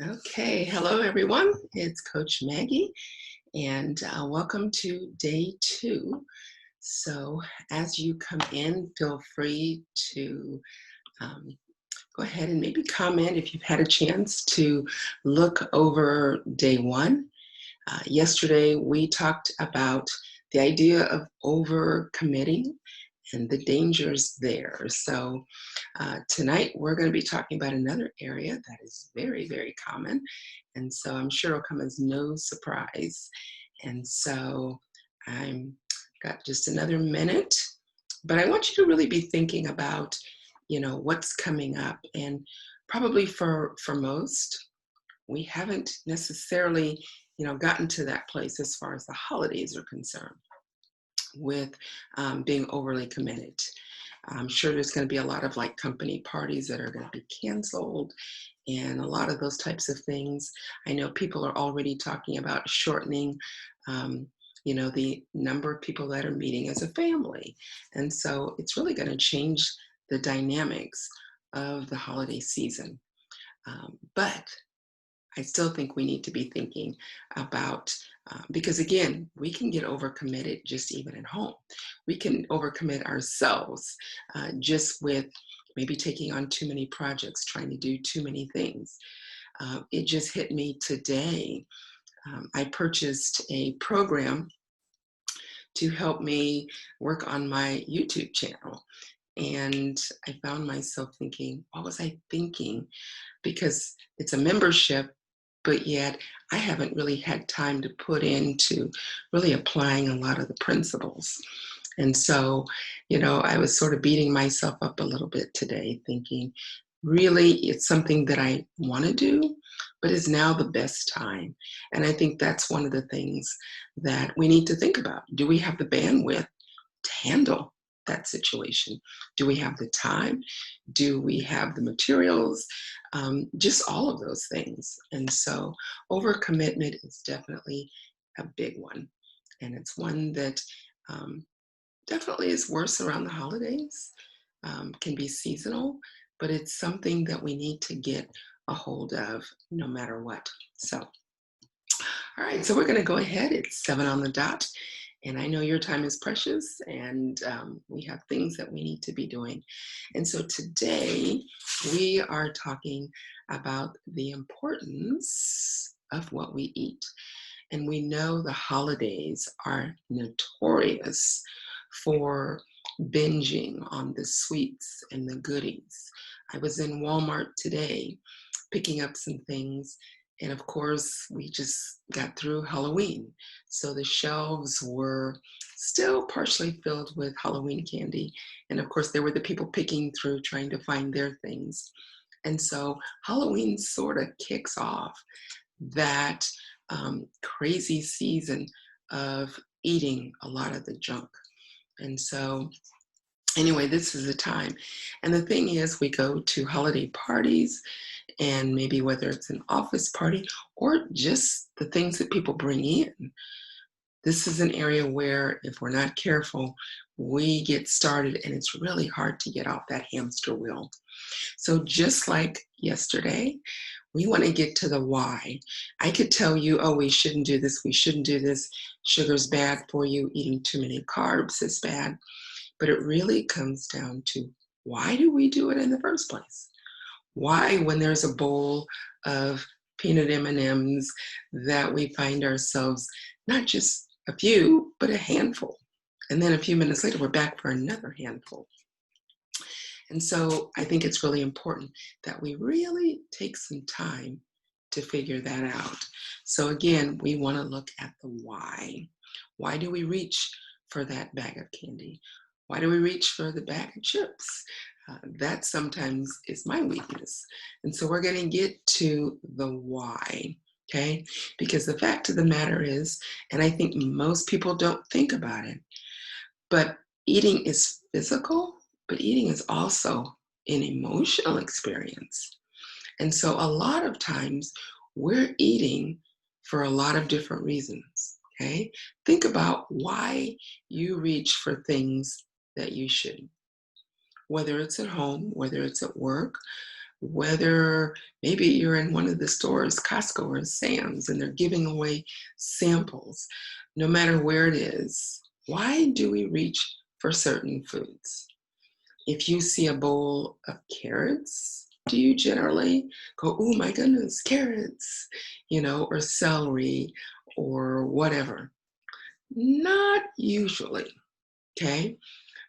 Okay, hello everyone. It's Coach Maggie, and welcome to day two. So, as you come in, feel free to um, go ahead and maybe comment if you've had a chance to look over day one. Yesterday, we talked about the idea of overcommitting and the dangers there. So, tonight we're going to be talking about another area that is very, very common. And so I'm sure it'll come as no surprise. And so I'm got just another minute, but I want you to really be thinking about, what's coming up. And probably for most, we haven't necessarily, gotten to that place as far as the holidays are concerned with being overly committed. I'm sure there's going to be a lot of like company parties that are going to be canceled and a lot of those types of things. I know people are already talking about shortening, um, the number of people that are meeting as a family. And so it's really going to change the dynamics of the holiday season. But I still think we need to be thinking about, because again, we can get overcommitted just even at home. We can overcommit ourselves just with maybe taking on too many projects, trying to do too many things. It just hit me today. I purchased a program to help me work on my YouTube channel. And I found myself thinking, what was I thinking? Because it's a membership, but yet I haven't really had time to put into really applying a lot of the principles. And so, I was sort of beating myself up a little bit today, thinking, really, it's something that I want to do, but is now the best time. And I think that's one of the things that we need to think about. Do we have the bandwidth to handle that situation? Do we have the time? Do we have the materials? Just all of those things. And so overcommitment is definitely a big one. And it's one that definitely is worse around the holidays, can be seasonal, but it's something that we need to get a hold of no matter what. So, all right, so we're going to go ahead. It's 7 on the dot. And I know your time is precious, and we have things that we need to be doing. And so today we are talking about the importance of what we eat. And we know the holidays are notorious for binging on the sweets and the goodies. I was in Walmart today picking up some things. And of course, we just got through Halloween. So the shelves were still partially filled with Halloween candy. And of course, there were the people picking through trying to find their things. And so Halloween sort of kicks off that crazy season of eating a lot of the junk. And so anyway, this is the time. And the thing is, we go to holiday parties, and maybe whether it's an office party or just the things that people bring in. This is an area where, if we're not careful, we get started and it's really hard to get off that hamster wheel. So, just like yesterday, we want to get to the why. I could tell you, oh, we shouldn't do this, we shouldn't do this, sugar's bad for you, eating too many carbs is bad. But it really comes down to, why do we do it in the first place? Why, when there's a bowl of peanut M&Ms, that we find ourselves not just a few, but a handful. And then a few minutes later, we're back for another handful. And so I think it's really important that we really take some time to figure that out. So again, we want to look at the why. Why do we reach for that bag of candy? Why do we reach for the bag of chips? That sometimes is my weakness. And so we're going to get to the why, okay? Because the fact of the matter is, and I think most people don't think about it, but eating is physical, but eating is also an emotional experience. And so a lot of times we're eating for a lot of different reasons. Okay. Think about why you reach for things that you shouldn't, whether it's at home, whether it's at work, Whether maybe you're in one of the stores, Costco or Sam's, and they're giving away samples, no matter where it is, why do we reach for certain foods? If you see a bowl of carrots, do you generally go, oh my goodness, carrots, or celery or whatever? Not usually, okay?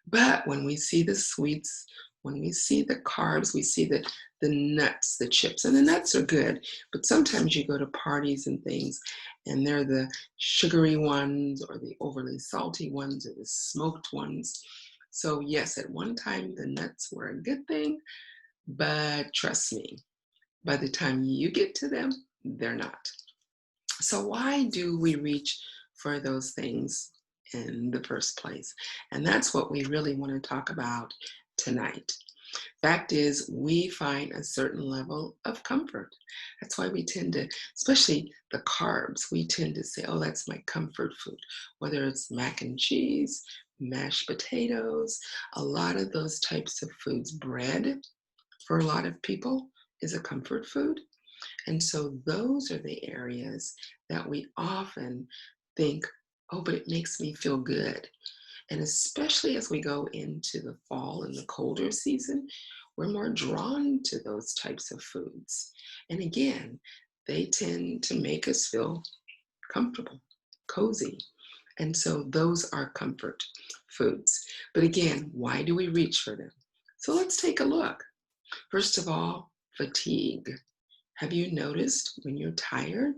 But when we see the sweets, when we see the carbs, we see the nuts, the chips, and the nuts are good. But sometimes you go to parties and things, and they're the sugary ones or the overly salty ones or the smoked ones. So yes, at one time the nuts were a good thing, but trust me, by the time you get to them, they're not. So why do we reach for those things in the first place? And that's what we really want to talk about tonight. Fact is, we find a certain level of comfort. That's why we tend to, especially the carbs, we tend to say, oh, that's my comfort food. Whether it's mac and cheese, mashed potatoes, a lot of those types of foods, bread for a lot of people is a comfort food. And so those are the areas that we often think, oh, but it makes me feel good. And especially as we go into the fall and the colder season, we're more drawn to those types of foods. And again, they tend to make us feel comfortable, cozy. And so those are comfort foods. But again, why do we reach for them? So let's take a look. First of all, fatigue. Have you noticed when you're tired,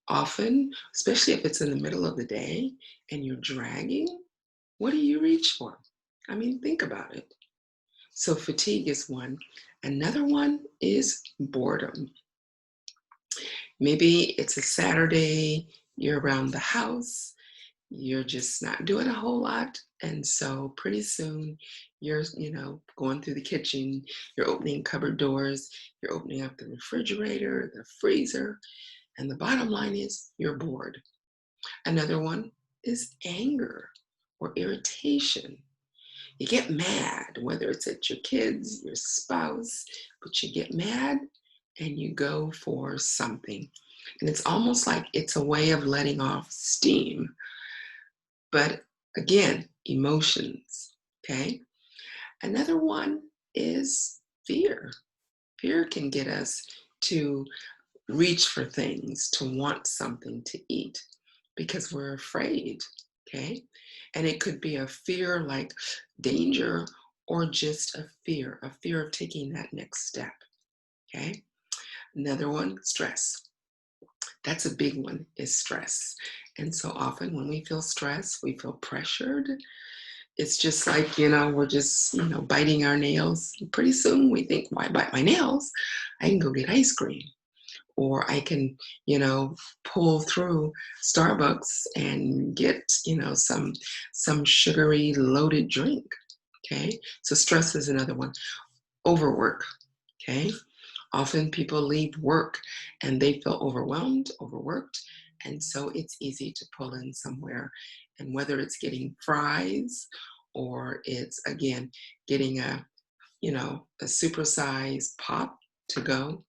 often, especially if it's in the middle of the day and you're dragging, what do you reach for? I mean, think about it. So fatigue is one. Another one is boredom. Maybe it's a Saturday, you're around the house, you're just not doing a whole lot. And so pretty soon you're, going through the kitchen, you're opening cupboard doors, you're opening up the refrigerator, the freezer, and the bottom line is you're bored. Another one is anger or irritation. You get mad, whether it's at your kids, your spouse, but you get mad and you go for something. And it's almost like it's a way of letting off steam. But again, emotions, okay? Another one is fear. Fear can get us to reach for things, to want something to eat because we're afraid, okay? And it could be a fear like danger or just a fear of taking that next step, okay? Another one, stress. That's a big one, is stress. And so often when we feel stress, we feel pressured. It's just like, we're just, biting our nails. Pretty soon we think, why bite my nails? I can go get ice cream. Or I can, pull through Starbucks and get, some sugary loaded drink. Okay. So stress is another one. Overwork. Okay. Often people leave work and they feel overwhelmed, overworked. And so it's easy to pull in somewhere. And whether it's getting fries or it's again getting a supersized pop to go,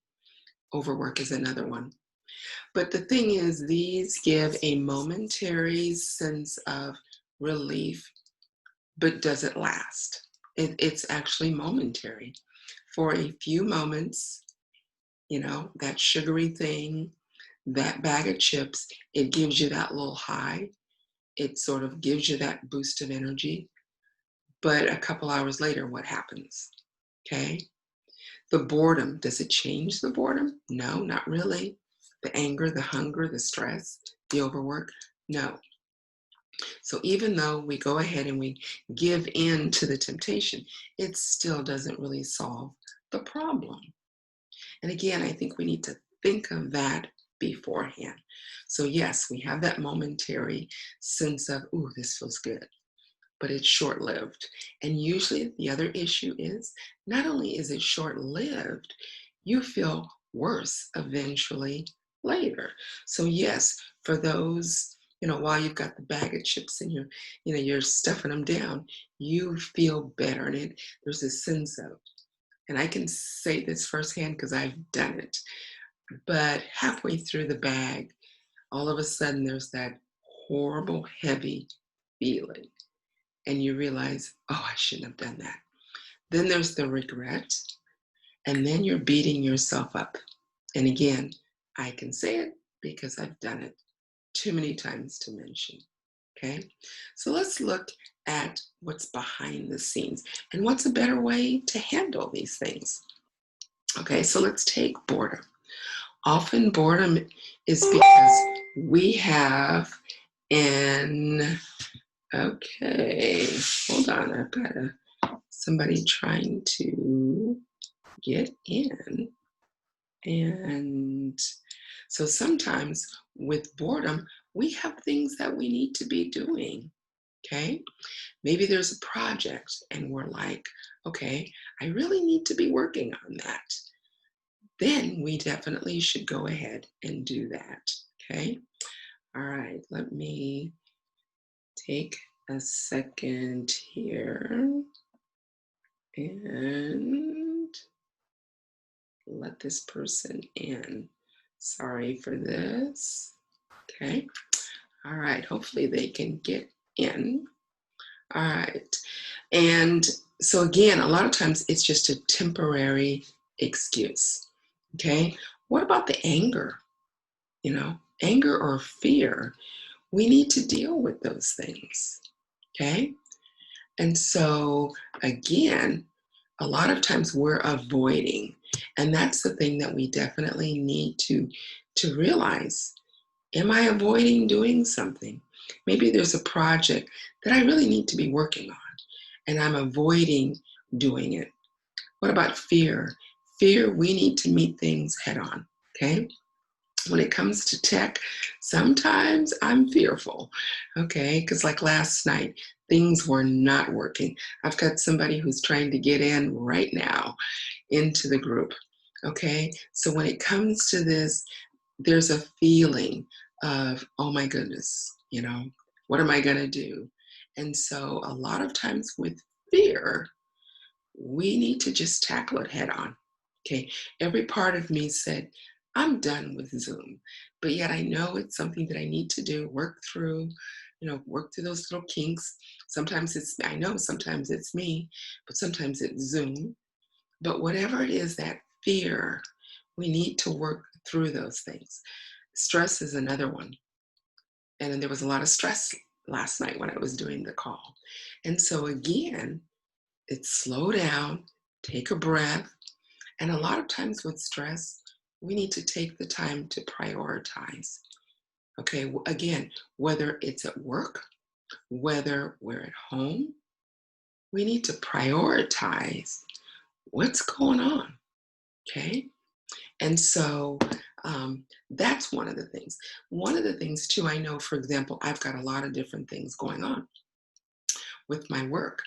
overwork is another one. But the thing is, these give a momentary sense of relief, but does it last? It's actually momentary. For a few moments, that sugary thing, that bag of chips, it gives you that little high. It sort of gives you that boost of energy. But a couple hours later, what happens? Okay. The boredom, does it change the boredom? No, not really. The anger, the hunger, the stress, the overwork? No. So even though we go ahead and we give in to the temptation, it still doesn't really solve the problem. And again, I think we need to think of that beforehand. So yes, we have that momentary sense of, ooh, this feels good, but it's short-lived. And usually the other issue is not only is it short-lived, you feel worse eventually later. So yes, for those, while you've got the bag of chips and you're stuffing them down, you feel better. And there's a sense of And I can say this firsthand because I've done it. But halfway through the bag, all of a sudden there's that horrible, heavy feeling. And you realize, oh, I shouldn't have done that. Then there's the regret. And then you're beating yourself up. And again, I can say it because I've done it too many times to mention. Okay, so let's look at what's behind the scenes and what's a better way to handle these things. Okay, so let's take boredom. Often boredom is because we have an, okay, hold on, I've got somebody trying to get in. And so sometimes with boredom, we have things that we need to be doing. Okay, maybe there's a project and we're like, okay, I really need to be working on that. Then we definitely should go ahead and do that. Okay, all right, let me take a second here and let this person in. Sorry for this. Okay, all right, hopefully they can get in. All right. And so again, a lot of times it's just a temporary excuse. Okay. What about the anger? Anger or fear? We need to deal with those things. Okay. And so again, a lot of times we're avoiding. And that's the thing that we definitely need to realize. Am I avoiding doing something? Maybe there's a project that I really need to be working on, and I'm avoiding doing it. What about fear? Fear, we need to meet things head on, okay? When it comes to tech, sometimes I'm fearful, okay? Because like last night, things were not working. I've got somebody who's trying to get in right now into the group, okay? So when it comes to this, there's a feeling of, oh my goodness, what am I going to do? And so a lot of times with fear, we need to just tackle it head on. Okay. Every part of me said, I'm done with Zoom, but yet I know it's something that I need to do, work through those little kinks. I know sometimes it's me, but sometimes it's Zoom. But whatever it is, that fear, we need to work through those things. Stress is another one. And then there was a lot of stress last night when I was doing the call. And so again, it's slow down, take a breath. And a lot of times with stress, we need to take the time to prioritize. Okay, again, whether it's at work, whether we're at home, we need to prioritize what's going on. Okay, and so that's one of the things. One of the things, too, I know, for example, I've got a lot of different things going on with my work.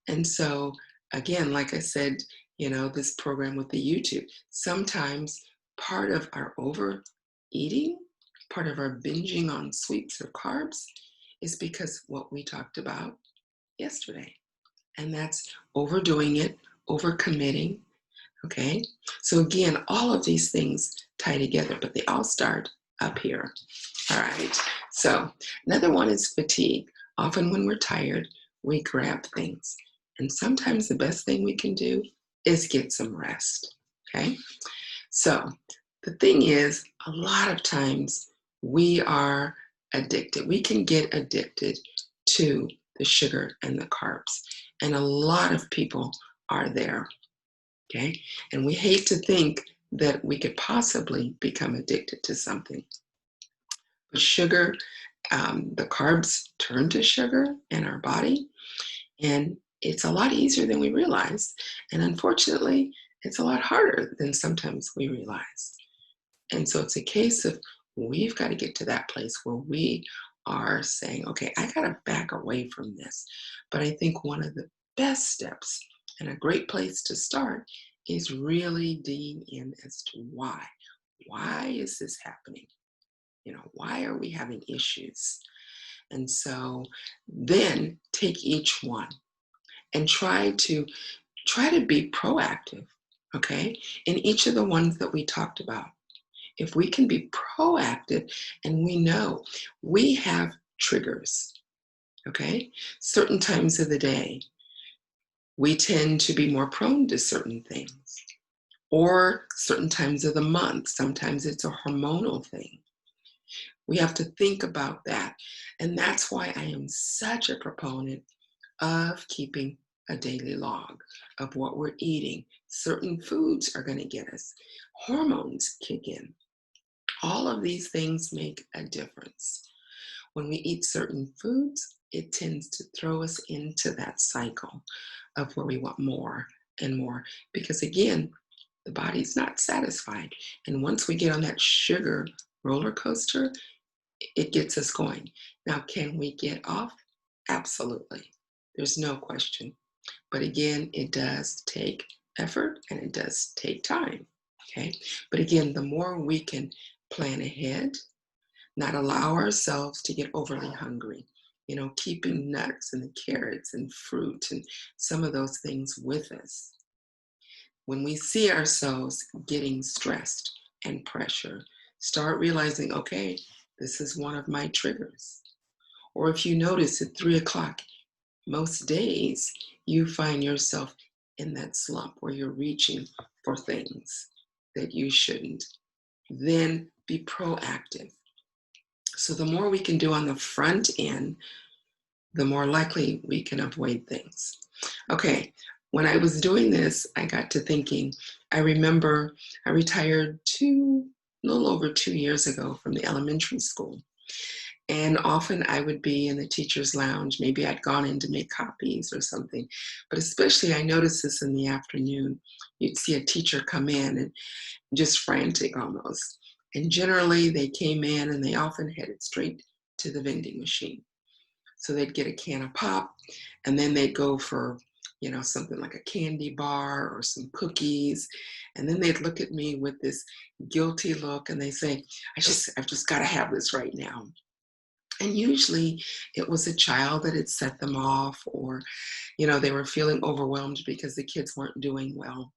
And so, again, like I said, this program with the YouTube, sometimes part of our overeating, part of our binging on sweets or carbs is because what we talked about yesterday. And that's overdoing it, overcommitting. Okay. So again, all of these things tie together, but they all start up here. All right. So another one is fatigue. Often when we're tired, we grab things. And sometimes the best thing we can do is get some rest. Okay. So the thing is, a lot of times we are addicted. We can get addicted to the sugar and the carbs. And a lot of people are there. Okay. And we hate to think that we could possibly become addicted to something. But sugar, the carbs turn to sugar in our body, and it's a lot easier than we realize. And unfortunately, it's a lot harder than sometimes we realize. And so it's a case of we've got to get to that place where we are saying, okay, I got to back away from this. But I think one of the best steps and a great place to start is really digging in as to why. Why is this happening? Why are we having issues? And so then take each one and try to be proactive. okay? In each of the ones that we talked about, if we can be proactive and we know we have triggers, okay? Certain times of the day, we tend to be more prone to certain things, or certain times of the month. Sometimes it's a hormonal thing. We have to think about that. And that's why I am such a proponent of keeping a daily log of what we're eating. Certain foods are going to get us. Hormones kick in. All of these things make a difference. When we eat certain foods, it tends to throw us into that cycle of where we want more and more. Because again, the body's not satisfied. And once we get on that sugar roller coaster, it gets us going. Now, can we get off? Absolutely. There's no question. But again, it does take effort and it does take time. Okay. But again, the more we can plan ahead, not allow ourselves to get overly hungry, keeping nuts and the carrots and fruit and some of those things with us. When we see ourselves getting stressed and pressure, start realizing, okay, this is one of my triggers. Or if you notice at 3 o'clock, most days you find yourself in that slump where you're reaching for things that you shouldn't, then be proactive. So the more we can do on the front end, the more likely we can avoid things. Okay, when I was doing this, I got to thinking, I remember I retired a little over 2 years ago from the elementary school. And often I would be in the teacher's lounge. Maybe I'd gone in to make copies or something. But especially I noticed this in the afternoon. You'd see a teacher come in and just frantic almost. And generally they came in and they often headed straight to the vending machine. So they'd get a can of pop and then they'd go for, something like a candy bar or some cookies. And then they'd look at me with this guilty look and they say, I've just got to have this right now. And usually it was a child that had set them off, or, they were feeling overwhelmed because the kids weren't doing well.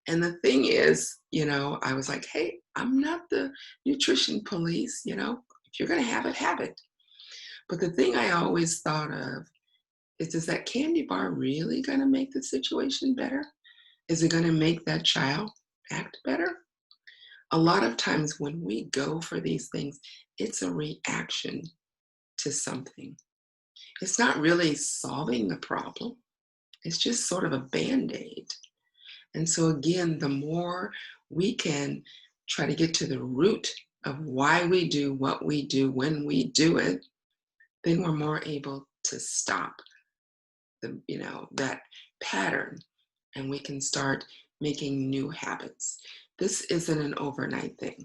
And the thing is, I was like, hey, I'm not the nutrition police, if you're going to have it, have it. But the thing I always thought of is that candy bar really going to make the situation better? Is it going to make that child act better? A lot of times when we go for these things, it's a reaction to something. It's not really solving the problem. It's just sort of a band-aid. And so again, the more we can try to get to the root of why we do what we do when we do it, then we're more able to stop that pattern, and we can start making new habits. This isn't an overnight thing.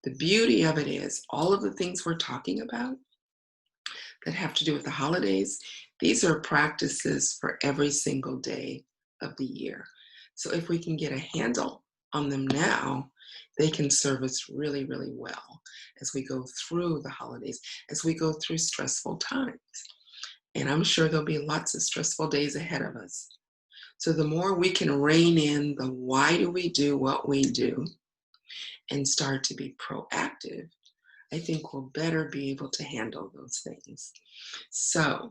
The beauty of it is all of the things we're talking about that have to do with the holidays, these are practices for every single day of the year. So if we can get a handle on them now, they can serve us really, really well as we go through the holidays, as we go through stressful times. And I'm sure there'll be lots of stressful days ahead of us. So the more we can rein in the why do we do what we do and start to be proactive, I think we'll better be able to handle those things. So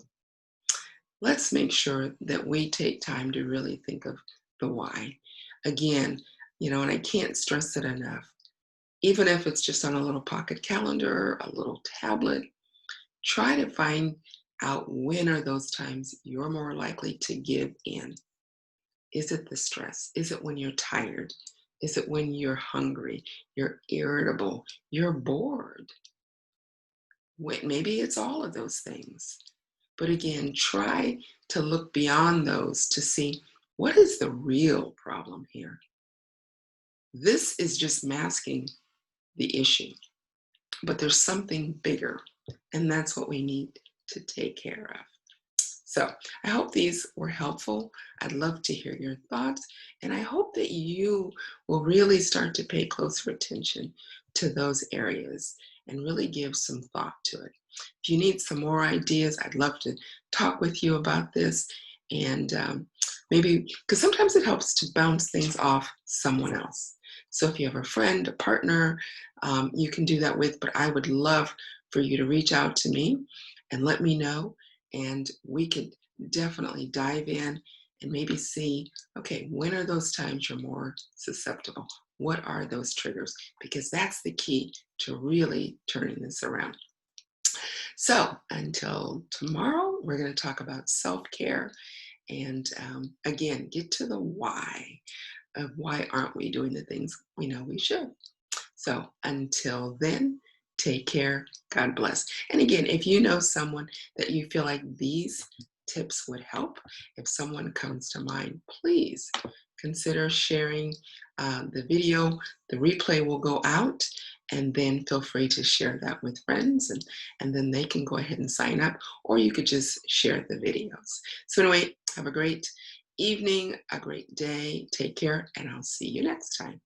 let's make sure that we take time to really think of the why. Again, and I can't stress it enough. Even if it's just on a little pocket calendar, a little tablet, try to find out when are those times you're more likely to give in. Is it the stress? Is it when you're tired? Is it when you're hungry, you're irritable, you're bored? Maybe it's all of those things. But again, try to look beyond those to see what is the real problem here. This is just masking the issue, but there's something bigger, and that's what we need to take care of. So I hope these were helpful. I'd love to hear your thoughts, and I hope that you will really start to pay closer attention to those areas and really give some thought to it. If you need some more ideas, I'd love to talk with you about this, and Maybe because sometimes it helps to bounce things off someone else. So if you have a friend, a partner, you can do that with, but I would love for you to reach out to me and let me know, and we could definitely dive in and maybe see, okay, when are those times you're more susceptible? What are those triggers? Because that's the key to really turning this around. So until tomorrow, we're going to talk about self-care and again, get to the why of why aren't we doing the things we know we should. So until then, take care. God bless. And again, if you know someone that you feel like these tips would help, if someone comes to mind, please consider sharing the video. The replay will go out, and then feel free to share that with friends, and then they can go ahead and sign up, or you could just share the videos. So anyway, have a great evening, a great day. Take care, and I'll see you next time.